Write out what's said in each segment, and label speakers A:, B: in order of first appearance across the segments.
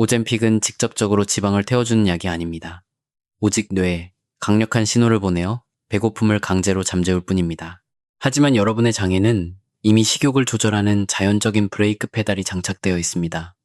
A: 오젬픽은 직접적으로 지방을 태워주는 약이 아닙니다. 오직 뇌에 강력한 신호를 보내어 배고픔을 강제로 잠재울 뿐입니다. 하지만 여러분의 장에는 이미 식욕을 조절하는 자연적인 브레이크 페달이 장착되어 있습니다.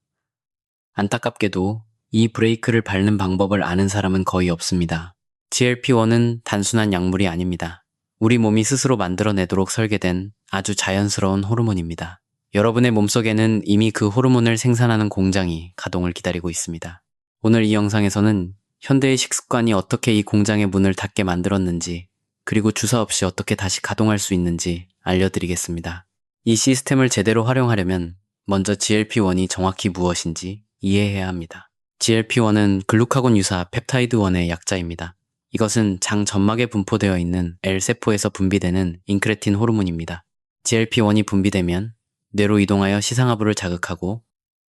A: 안타깝게도 이 브레이크를 밟는 방법을 아는 사람은 거의 없습니다. GLP-1은 단순한 약물이 아닙니다. 우리 몸이 스스로 만들어내도록 설계된 아주 자연스러운 호르몬입니다. 여러분의 몸속에는 이미 그 호르몬을 생산하는 공장이 가동을 기다리고 있습니다. 오늘 이 영상에서는 현대의 식습관이 어떻게 이 공장의 문을 닫게 만들었는지, 그리고 주사 없이 어떻게 다시 가동할 수 있는지 알려드리겠습니다. 이 시스템을 제대로 활용하려면 먼저 GLP-1이 정확히 무엇인지 이해해야 합니다. GLP-1은 글루카곤 유사 펩타이드 1의 약자입니다. 이것은 장 점막에 분포되어 있는 L세포에서 분비되는 인크레틴 호르몬입니다. GLP-1이 분비되면 뇌로 이동하여 시상하부를 자극하고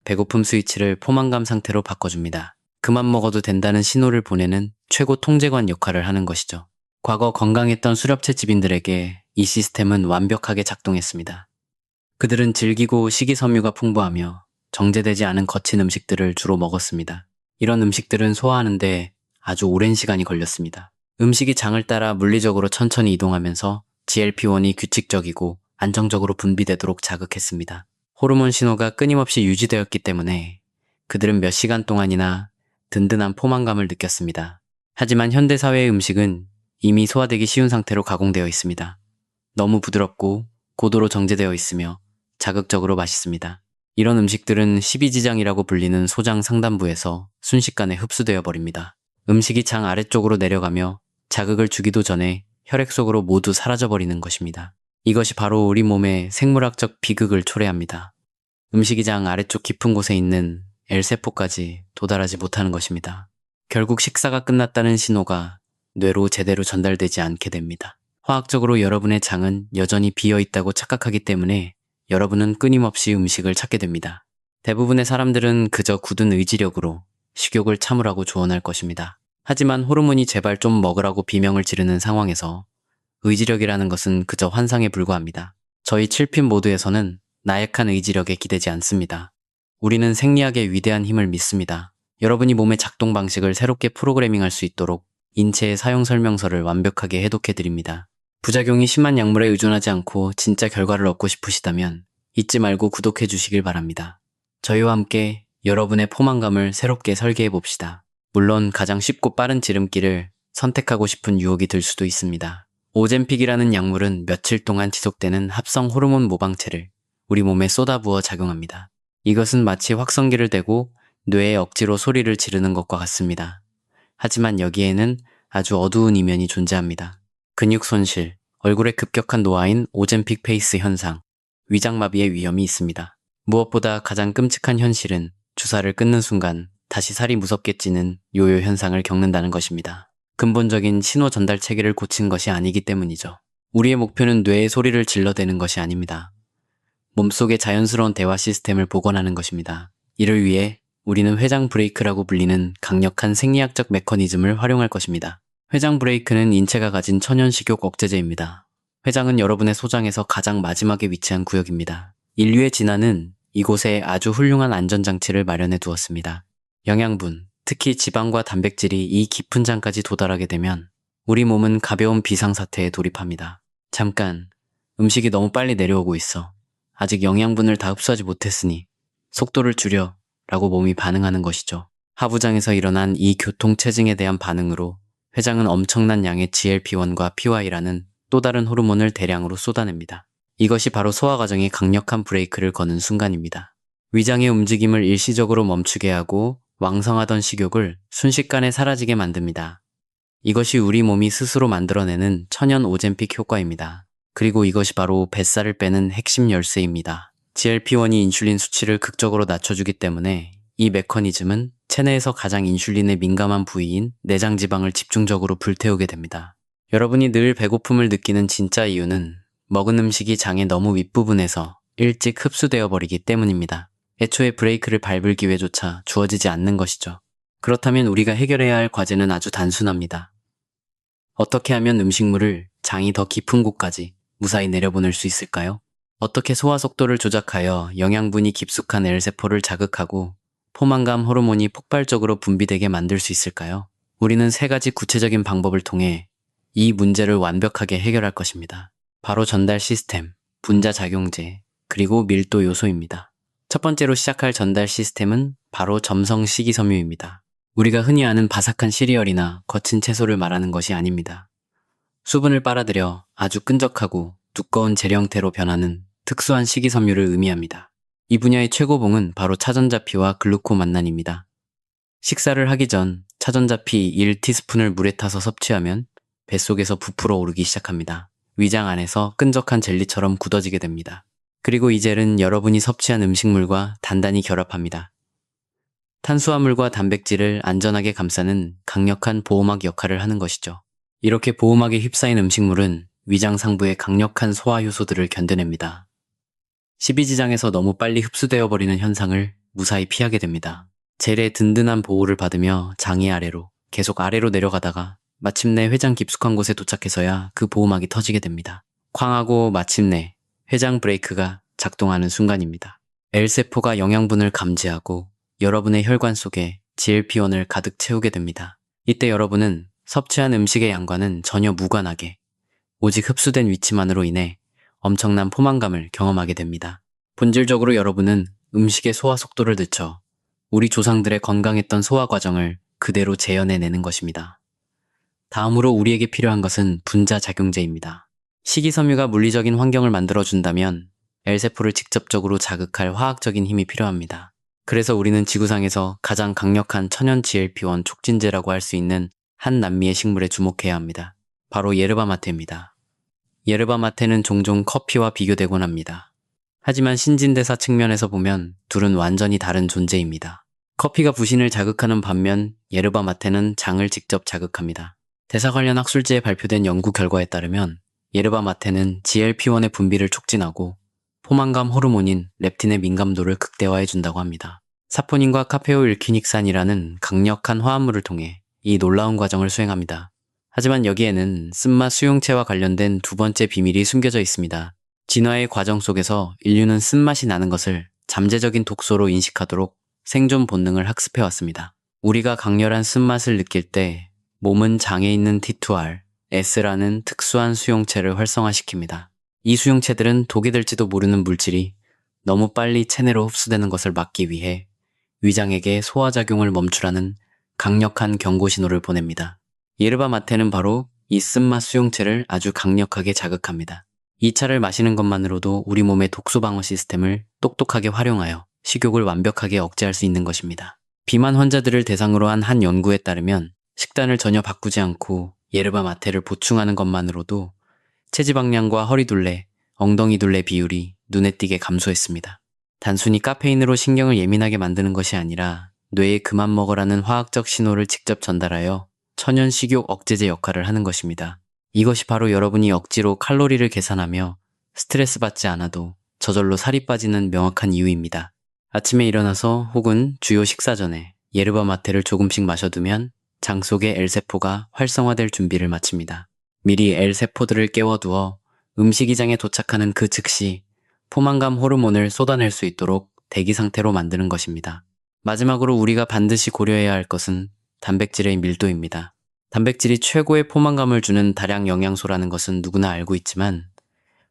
A: 배고픔 스위치를 포만감 상태로 바꿔줍니다. 그만 먹어도 된다는 신호를 보내는 최고 통제관 역할을 하는 것이죠. 과거 건강했던 수렵체 지빈들에게 이 시스템은 완벽하게 작동했습니다. 그들은 질기고 식이섬유가 풍부하며 정제되지 않은 거친 음식들을 주로 먹었습니다. 이런 음식들은 소화하는데 아주 오랜 시간이 걸렸습니다. 음식이 장을 따라 물리적으로 천천히 이동하면서 GLP-1이 규칙적이고 안정적으로 분비되도록 자극했습니다. 호르몬 신호가 끊임없이 유지되었기 때문에 그들은 몇 시간 동안이나 든든한 포만감을 느꼈습니다. 하지만 현대사회의 음식은 이미 소화되기 쉬운 상태로 가공되어 있습니다. 너무 부드럽고 고도로 정제되어 있으며 자극적으로 맛있습니다. 이런 음식들은 십이지장이라고 불리는 소장 상단부에서 순식간에 흡수되어 버립니다. 음식이 장 아래쪽으로 내려가며 자극을 주기도 전에 혈액 속으로 모두 사라져버리는 것입니다. 이것이 바로 우리 몸의 생물학적 비극을 초래합니다. 음식이 장 아래쪽 깊은 곳에 있는 L세포까지 도달하지 못하는 것입니다. 결국 식사가 끝났다는 신호가 뇌로 제대로 전달되지 않게 됩니다. 화학적으로 여러분의 장은 여전히 비어 있다고 착각하기 때문에 여러분은 끊임없이 음식을 찾게 됩니다. 대부분의 사람들은 그저 굳은 의지력으로 식욕을 참으라고 조언할 것입니다. 하지만 호르몬이 제발 좀 먹으라고 비명을 지르는 상황에서 의지력이라는 것은 그저 환상에 불과합니다. 저희 7핀 모드에서는 나약한 의지력에 기대지 않습니다. 우리는 생리학의 위대한 힘을 믿습니다. 여러분이 몸의 작동 방식을 새롭게 프로그래밍할 수 있도록 인체의 사용 설명서를 완벽하게 해독해드립니다. 부작용이 심한 약물에 의존하지 않고 진짜 결과를 얻고 싶으시다면 잊지 말고 구독해 주시길 바랍니다. 저희와 함께 여러분의 포만감을 새롭게 설계해 봅시다. 물론 가장 쉽고 빠른 지름길을 선택하고 싶은 유혹이 들 수도 있습니다. 오젬픽이라는 약물은 며칠 동안 지속되는 합성 호르몬 모방체를 우리 몸에 쏟아부어 작용합니다. 이것은 마치 확성기를 대고 뇌에 억지로 소리를 지르는 것과 같습니다. 하지만 여기에는 아주 어두운 이면이 존재합니다. 근육 손실, 얼굴의 급격한 노화인 오젬픽 페이스 현상, 위장마비의 위험이 있습니다. 무엇보다 가장 끔찍한 현실은 주사를 끊는 순간 다시 살이 무섭게 찌는 요요 현상을 겪는다는 것입니다. 근본적인 신호 전달 체계를 고친 것이 아니기 때문이죠. 우리의 목표는 뇌의 소리를 질러대는 것이 아닙니다. 몸속의 자연스러운 대화 시스템을 복원하는 것입니다. 이를 위해 우리는 회장 브레이크라고 불리는 강력한 생리학적 메커니즘을 활용할 것입니다. 회장 브레이크는 인체가 가진 천연 식욕 억제제입니다. 회장은 여러분의 소장에서 가장 마지막에 위치한 구역입니다. 인류의 진화는 이곳에 아주 훌륭한 안전장치를 마련해 두었습니다. 영양분, 특히 지방과 단백질이 이 깊은 장까지 도달하게 되면 우리 몸은 가벼운 비상사태에 돌입합니다. 잠깐, 음식이 너무 빨리 내려오고 있어. 아직 영양분을 다 흡수하지 못했으니 속도를 줄여 라고 몸이 반응하는 것이죠. 하부장에서 일어난 이 교통체증에 대한 반응으로 회장은 엄청난 양의 GLP-1과 PY라는 또 다른 호르몬을 대량으로 쏟아냅니다. 이것이 바로 소화 과정에 강력한 브레이크를 거는 순간입니다. 위장의 움직임을 일시적으로 멈추게 하고 왕성하던 식욕을 순식간에 사라지게 만듭니다. 이것이 우리 몸이 스스로 만들어내는 천연 오젬픽 효과입니다. 그리고 이것이 바로 뱃살을 빼는 핵심 열쇠입니다. GLP-1이 인슐린 수치를 극적으로 낮춰주기 때문에 이 메커니즘은 체내에서 가장 인슐린에 민감한 부위인 내장 지방을 집중적으로 불태우게 됩니다. 여러분이 늘 배고픔을 느끼는 진짜 이유는 먹은 음식이 장의 너무 윗부분에서 일찍 흡수되어 버리기 때문입니다. 애초에 브레이크를 밟을 기회조차 주어지지 않는 것이죠. 그렇다면 우리가 해결해야 할 과제는 아주 단순합니다. 어떻게 하면 음식물을 장이 더 깊은 곳까지 무사히 내려보낼 수 있을까요? 어떻게 소화 속도를 조작하여 영양분이 깊숙한 L세포를 자극하고 포만감 호르몬이 폭발적으로 분비되게 만들 수 있을까요? 우리는 세 가지 구체적인 방법을 통해 이 문제를 완벽하게 해결할 것입니다. 바로 전달 시스템, 분자작용제, 그리고 밀도 요소입니다. 첫 번째로 시작할 전달 시스템은 바로 점성 식이섬유입니다. 우리가 흔히 아는 바삭한 시리얼이나 거친 채소를 말하는 것이 아닙니다. 수분을 빨아들여 아주 끈적하고 두꺼운 젤 형태로 변하는 특수한 식이섬유를 의미합니다. 이 분야의 최고봉은 바로 차전자피와 글루코만난입니다. 식사를 하기 전 차전자피 1티스푼을 물에 타서 섭취하면 뱃속에서 부풀어 오르기 시작합니다. 위장 안에서 끈적한 젤리처럼 굳어지게 됩니다. 그리고 이 젤은 여러분이 섭취한 음식물과 단단히 결합합니다. 탄수화물과 단백질을 안전하게 감싸는 강력한 보호막 역할을 하는 것이죠. 이렇게 보호막에 휩싸인 음식물은 위장 상부의 강력한 소화 효소들을 견뎌냅니다. 십이지장에서 너무 빨리 흡수되어 버리는 현상을 무사히 피하게 됩니다. 젤의 든든한 보호를 받으며 장이 아래로 계속 아래로 내려가다가 마침내 회장 깊숙한 곳에 도착해서야 그 보호막이 터지게 됩니다. 쾅하고 마침내 회장 브레이크가 작동하는 순간입니다. L세포가 영양분을 감지하고 여러분의 혈관 속에 GLP-1을 가득 채우게 됩니다. 이때 여러분은 섭취한 음식의 양과는 전혀 무관하게 오직 흡수된 위치만으로 인해 엄청난 포만감을 경험하게 됩니다. 본질적으로 여러분은 음식의 소화 속도를 늦춰 우리 조상들의 건강했던 소화 과정을 그대로 재현해내는 것입니다. 다음으로 우리에게 필요한 것은 분자작용제입니다. 식이섬유가 물리적인 환경을 만들어준다면 L세포를 직접적으로 자극할 화학적인 힘이 필요합니다. 그래서 우리는 지구상에서 가장 강력한 천연 GLP-1 촉진제라고 할 수 있는 한 남미의 식물에 주목해야 합니다. 바로 예르바마테입니다. 예르바마테는 종종 커피와 비교되곤 합니다. 하지만 신진대사 측면에서 보면 둘은 완전히 다른 존재입니다. 커피가 부신을 자극하는 반면 예르바마테는 장을 직접 자극합니다. 대사 관련 학술지에 발표된 연구 결과에 따르면 예르바마테는 GLP-1의 분비를 촉진하고 포만감 호르몬인 렙틴의 민감도를 극대화해준다고 합니다. 사포닌과 카페오일퀴닉산이라는 강력한 화합물을 통해 이 놀라운 과정을 수행합니다. 하지만 여기에는 쓴맛 수용체와 관련된 두 번째 비밀이 숨겨져 있습니다. 진화의 과정 속에서 인류는 쓴맛이 나는 것을 잠재적인 독소로 인식하도록 생존 본능을 학습해왔습니다. 우리가 강렬한 쓴맛을 느낄 때 몸은 장에 있는 T2R, S라는 특수한 수용체를 활성화시킵니다. 이 수용체들은 독이 될지도 모르는 물질이 너무 빨리 체내로 흡수되는 것을 막기 위해 위장에게 소화작용을 멈추라는 강력한 경고 신호를 보냅니다. 예르바마테는 바로 이 쓴맛 수용체를 아주 강력하게 자극합니다. 이 차를 마시는 것만으로도 우리 몸의 독소 방어 시스템을 똑똑하게 활용하여 식욕을 완벽하게 억제할 수 있는 것입니다. 비만 환자들을 대상으로 한 연구에 따르면 식단을 전혀 바꾸지 않고 예르바마테를 보충하는 것만으로도 체지방량과 허리둘레, 엉덩이둘레 비율이 눈에 띄게 감소했습니다. 단순히 카페인으로 신경을 예민하게 만드는 것이 아니라 뇌에 그만 먹으라는 화학적 신호를 직접 전달하여 천연 식욕 억제제 역할을 하는 것입니다. 이것이 바로 여러분이 억지로 칼로리를 계산하며 스트레스 받지 않아도 저절로 살이 빠지는 명확한 이유입니다. 아침에 일어나서 혹은 주요 식사 전에 예르바마테를 조금씩 마셔두면 장 속의 L세포가 활성화될 준비를 마칩니다. 미리 L세포들을 깨워두어 음식이장에 도착하는 그 즉시 포만감 호르몬을 쏟아낼 수 있도록 대기 상태로 만드는 것입니다. 마지막으로 우리가 반드시 고려해야 할 것은 단백질의 밀도입니다. 단백질이 최고의 포만감을 주는 다량 영양소라는 것은 누구나 알고 있지만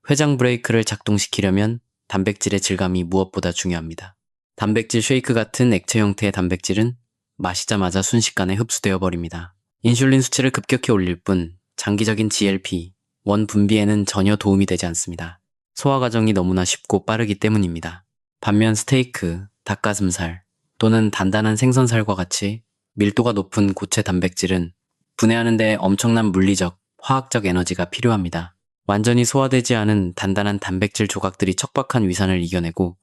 A: 회장 브레이크를 작동시키려면 단백질의 질감이 무엇보다 중요합니다. 단백질 쉐이크 같은 액체 형태의 단백질은 마시자마자 순식간에 흡수되어 버립니다. 인슐린 수치를 급격히 올릴 뿐 장기적인 GLP-1 분비에는 전혀 도움이 되지 않습니다. 소화 과정이 너무나 쉽고 빠르기 때문입니다. 반면 스테이크, 닭가슴살 또는 단단한 생선살과 같이 밀도가 높은 고체 단백질은 분해하는 데 엄청난 물리적, 화학적 에너지가 필요합니다. 완전히 소화되지 않은 단단한 단백질 조각들이 척박한 위산을 이겨내고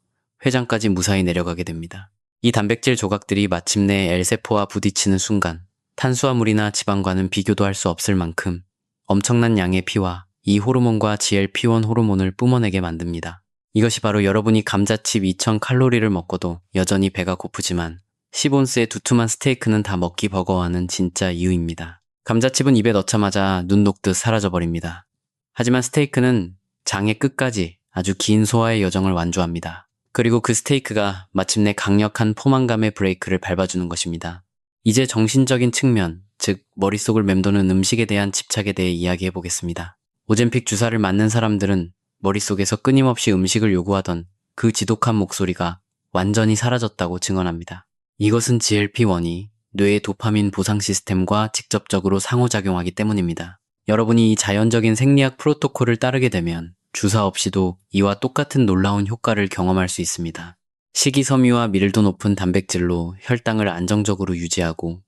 A: 회장까지 무사히 내려가게 됩니다. 이 단백질 조각들이 마침내 L세포와 부딪히는 순간 탄수화물이나 지방과는 비교도 할 수 없을 만큼 엄청난 양의 피와 이 호르몬과 GLP-1 호르몬을 뿜어내게 만듭니다. 이것이 바로 여러분이 감자칩 2000칼로리를 먹고도 여전히 배가 고프지만 10온스의 두툼한 스테이크는 다 먹기 버거워하는 진짜 이유입니다. 감자칩은 입에 넣자마자 눈 녹듯 사라져버립니다. 하지만 스테이크는 장의 끝까지 아주 긴 소화의 여정을 완주합니다. 그리고 그 스테이크가 마침내 강력한 포만감의 브레이크를 밟아주는 것입니다. 이제 정신적인 측면, 즉 머릿속을 맴도는 음식에 대한 집착에 대해 이야기해 보겠습니다. 오젬픽 주사를 맞는 사람들은 머릿속에서 끊임없이 음식을 요구하던 그 지독한 목소리가 완전히 사라졌다고 증언합니다. 이것은 GLP-1이 뇌의 도파민 보상 시스템과 직접적으로 상호작용하기 때문입니다. 여러분이 이 자연적인 생리학 프로토콜을 따르게 되면 주사 없이도 이와 똑같은 놀라운 효과를 경험할 수 있습니다. 식이섬유와 밀도 높은 단백질로 혈당을 안정적으로 유지하고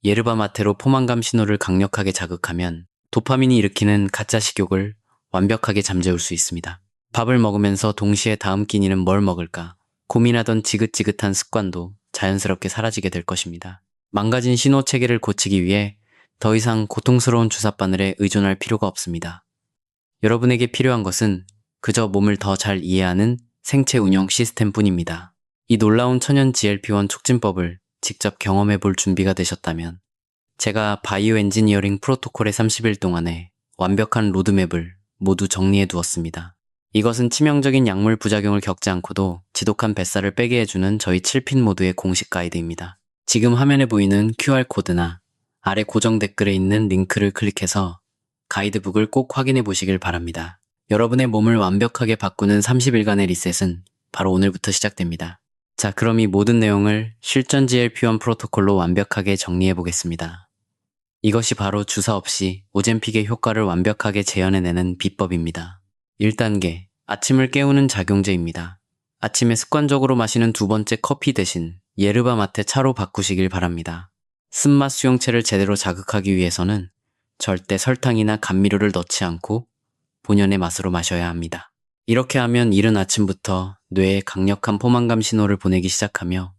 A: 예르바 마테로 포만감 신호를 강력하게 자극하면 도파민이 일으키는 가짜 식욕을 완벽하게 잠재울 수 있습니다. 밥을 먹으면서 동시에 다음 끼니는 뭘 먹을까 고민하던 지긋지긋한 습관도 자연스럽게 사라지게 될 것입니다. 망가진 신호 체계를 고치기 위해 더 이상 고통스러운 주사바늘에 의존할 필요가 없습니다. 여러분에게 필요한 것은 그저 몸을 더 잘 이해하는 생체 운영 시스템뿐입니다. 이 놀라운 천연 GLP-1 촉진법을 직접 경험해 볼 준비가 되셨다면 제가 바이오 엔지니어링 프로토콜의 30일 동안에 완벽한 로드맵을 모두 정리해 두었습니다. 이것은 치명적인 약물 부작용을 겪지 않고도 지독한 뱃살을 빼게 해주는 저희 7핀 모드의 공식 가이드입니다. 지금 화면에 보이는 QR코드나 아래 고정 댓글에 있는 링크를 클릭해서 가이드북을 꼭 확인해 보시길 바랍니다. 여러분의 몸을 완벽하게 바꾸는 30일간의 리셋은 바로 오늘부터 시작됩니다. 자, 그럼 이 모든 내용을 실전 GLP-1 프로토콜로 완벽하게 정리해 보겠습니다. 이것이 바로 주사 없이 오젬픽의 효과를 완벽하게 재현해내는 비법입니다. 1단계, 아침을 깨우는 작용제입니다. 아침에 습관적으로 마시는 두 번째 커피 대신 예르바 마테 차로 바꾸시길 바랍니다. 쓴맛 수용체를 제대로 자극하기 위해서는 절대 설탕이나 감미료를 넣지 않고 본연의 맛으로 마셔야 합니다. 이렇게 하면 이른 아침부터 뇌에 강력한 포만감 신호를 보내기 시작하며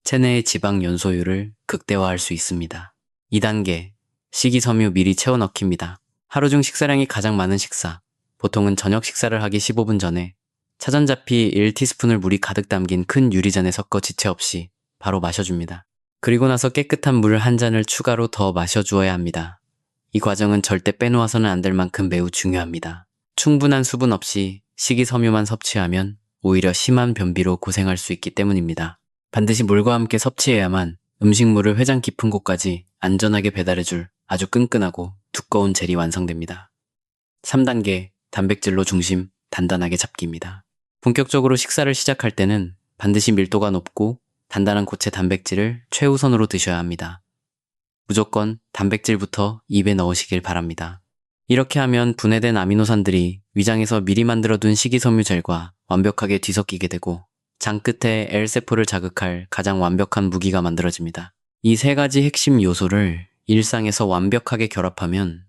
A: 체내의 지방 연소율을 극대화할 수 있습니다. 2단계, 식이섬유 미리 채워 넣기입니다. 하루 중 식사량이 가장 많은 식사, 보통은 저녁 식사를 하기 15분 전에 차전자피 1티스푼을 물이 가득 담긴 큰 유리잔에 섞어 지체 없이 바로 마셔줍니다. 그리고 나서 깨끗한 물 한 잔을 추가로 더 마셔주어야 합니다. 이 과정은 절대 빼놓아서는 안 될 만큼 매우 중요합니다. 충분한 수분 없이 식이섬유만 섭취하면 오히려 심한 변비로 고생할 수 있기 때문입니다. 반드시 물과 함께 섭취해야만 음식물을 회장 깊은 곳까지 안전하게 배달해줄 아주 끈끈하고 두꺼운 젤이 완성됩니다. 3단계, 단백질로 중심 단단하게 잡기입니다. 본격적으로 식사를 시작할 때는 반드시 밀도가 높고 단단한 고체 단백질을 최우선으로 드셔야 합니다. 무조건 단백질부터 입에 넣으시길 바랍니다. 이렇게 하면 분해된 아미노산들이 위장에서 미리 만들어둔 식이섬유 젤과 완벽하게 뒤섞이게 되고 장 끝에 L세포를 자극할 가장 완벽한 무기가 만들어집니다. 이 세 가지 핵심 요소를 일상에서 완벽하게 결합하면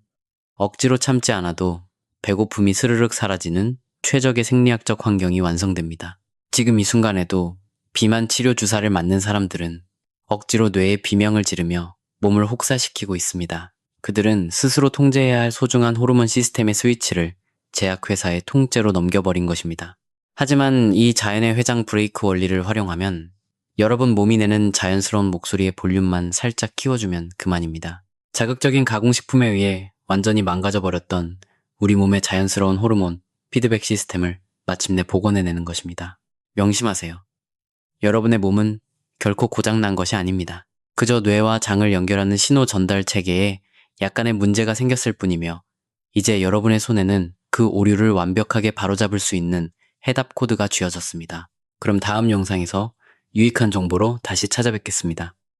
A: 억지로 참지 않아도 배고픔이 스르륵 사라지는 최적의 생리학적 환경이 완성됩니다. 지금 이 순간에도 비만 치료 주사를 맞는 사람들은 억지로 뇌에 비명을 지르며 몸을 혹사시키고 있습니다. 그들은 스스로 통제해야 할 소중한 호르몬 시스템의 스위치를 제약회사에 통째로 넘겨버린 것입니다. 하지만 이 자연의 회장 브레이크 원리를 활용하면 여러분 몸이 내는 자연스러운 목소리의 볼륨만 살짝 키워주면 그만입니다. 자극적인 가공식품에 의해 완전히 망가져버렸던 우리 몸의 자연스러운 호르몬 피드백 시스템을 마침내 복원해내는 것입니다. 명심하세요. 여러분의 몸은 결코 고장난 것이 아닙니다. 그저 뇌와 장을 연결하는 신호 전달 체계에 약간의 문제가 생겼을 뿐이며 이제 여러분의 손에는 그 오류를 완벽하게 바로잡을 수 있는 해답 코드가 쥐어졌습니다. 그럼 다음 영상에서 유익한 정보로 다시 찾아뵙겠습니다.